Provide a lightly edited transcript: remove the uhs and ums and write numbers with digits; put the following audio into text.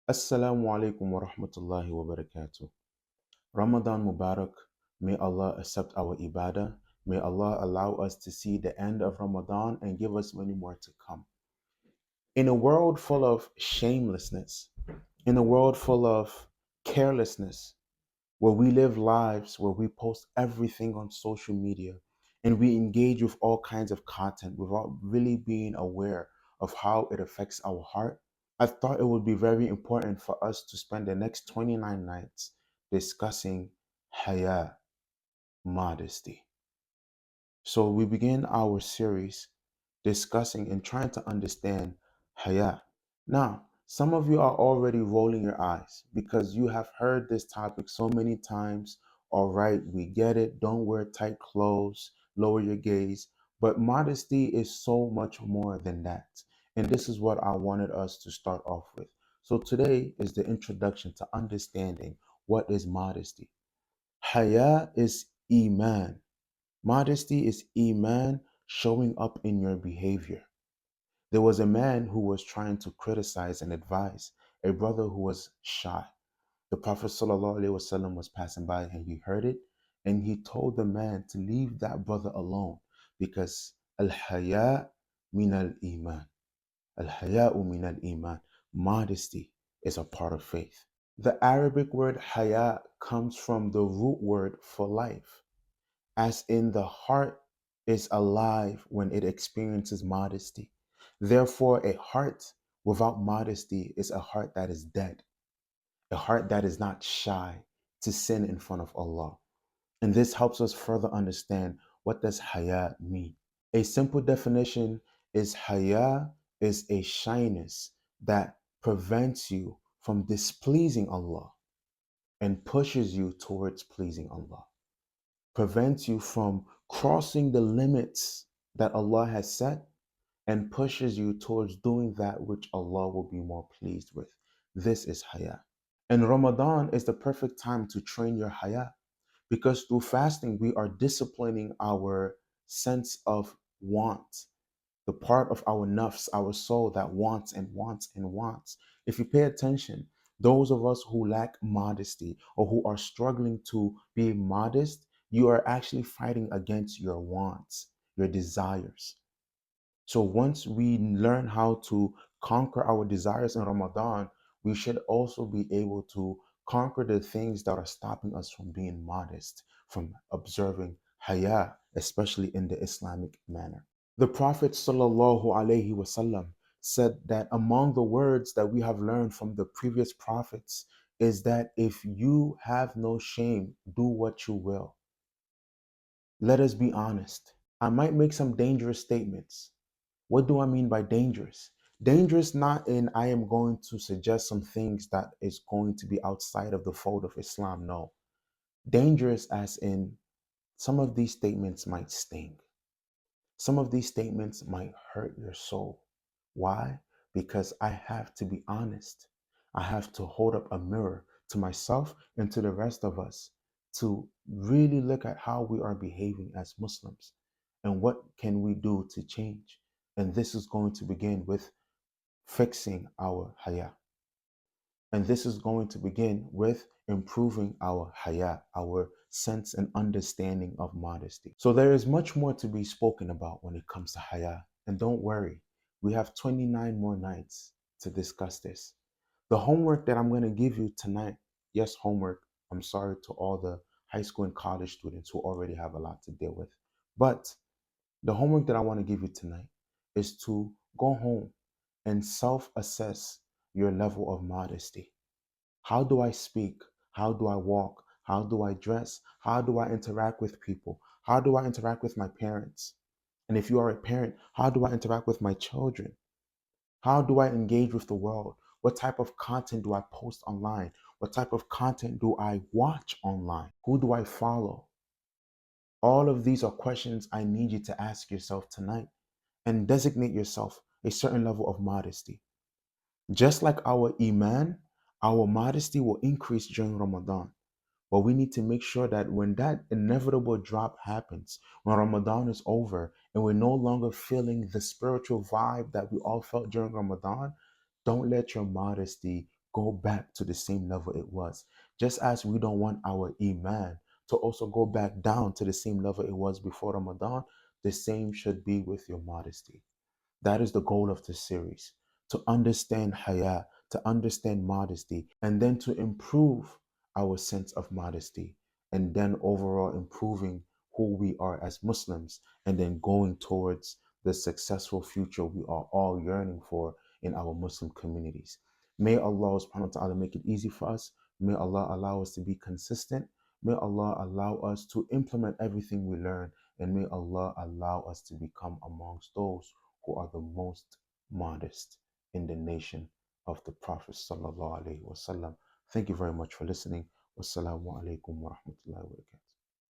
Assalamu alaikum wa rahmatullahi wa barakatuh. Ramadan Mubarak. May Allah accept our ibadah. May Allah allow us to see the end of Ramadan and give us many more to come. In a world full of shamelessness, in a world full of carelessness, where we live lives where we post everything on social media and we engage with all kinds of content without really being aware of how it affects our heart, I thought it would be very important for us to spend the next 29 nights discussing haya, modesty. So we begin our series discussing and trying to understand haya. Now, some of you are already rolling your eyes because you have heard this topic so many times. All right, we get it. Don't wear tight clothes, lower your gaze. But modesty is so much more than that. And this is what I wanted us to start off with. So today is the introduction to understanding what is modesty. Haya is iman. Modesty is iman showing up in your behavior. There was a man who was trying to criticize and advise a brother who was shy. The Prophet ﷺ was passing by and he heard it, and he told the man to leave that brother alone because al-haya min al-iman. Al-haya'u min al-iman. Modesty is a part of faith. The Arabic word haya comes from the root word for life, as in the heart is alive when it experiences modesty. Therefore, a heart without modesty is a heart that is dead, a heart that is not shy to sin in front of Allah. And this helps us further understand what does haya mean. A simple definition is haya is a shyness that prevents you from displeasing Allah and pushes you towards pleasing Allah, prevents you from crossing the limits that Allah has set and pushes you towards doing that which Allah will be more pleased with. This is haya. And Ramadan is the perfect time to train your haya because through fasting, we are disciplining our sense of want, the part of our nafs, our soul that wants and wants and wants. If you pay attention, those of us who lack modesty or who are struggling to be modest, you are actually fighting against your wants, your desires. So once we learn how to conquer our desires in Ramadan, we should also be able to conquer the things that are stopping us from being modest, from observing haya, especially in the Islamic manner. The Prophet ﷺ said that among the words that we have learned from the previous prophets is that if you have no shame, do what you will. Let us be honest. I might make some dangerous statements. What do I mean by dangerous? Dangerous not in I am going to suggest some things that is going to be outside of the fold of Islam. No. Dangerous as in some of these statements might sting. Some of these statements might hurt your soul. Why? Because I have to be honest. I have to hold up a mirror to myself and to the rest of us to really look at how we are behaving as Muslims and what can we do to change. And this is going to begin with fixing our haya. And this is going to begin with improving our haya, our sense and understanding of modesty. So there is much more to be spoken about when it comes to haya. And don't worry, we have 29 more nights to discuss this. The homework that I'm going to give you tonight, yes, homework. I'm sorry to all the high school and college students who already have a lot to deal with. But the homework that I want to give you tonight is to go home and self assess your level of modesty. How do I speak? How do I walk? How do I dress? How do I interact with people? How do I interact with my parents? And if you are a parent, how do I interact with my children? How do I engage with the world? What type of content do I post online? What type of content do I watch online? Who do I follow? All of these are questions I need you to ask yourself tonight and designate yourself a certain level of modesty. Just like our iman, our modesty will increase during Ramadan. But we need to make sure that when that inevitable drop happens, when Ramadan is over and we're no longer feeling the spiritual vibe that we all felt during Ramadan, don't let your modesty go back to the same level it was. Just as we don't want our iman to also go back down to the same level it was before Ramadan, the same should be with your modesty. That is the goal of this series, to understand haya, to understand modesty, and then to improve our sense of modesty, and then overall improving who we are as Muslims, and then going towards the successful future we are all yearning for in our Muslim communities. May Allah subhanahu wa ta'ala make it easy for us. May Allah allow us to be consistent. May Allah allow us to implement everything we learn. And may Allah allow us to become amongst those who are the most modest in the nation of the Prophet sallallahu alaihi wasallam. Thank you very much for listening. Wassalamu alaikum wa rahmatullahi wa barakatuh.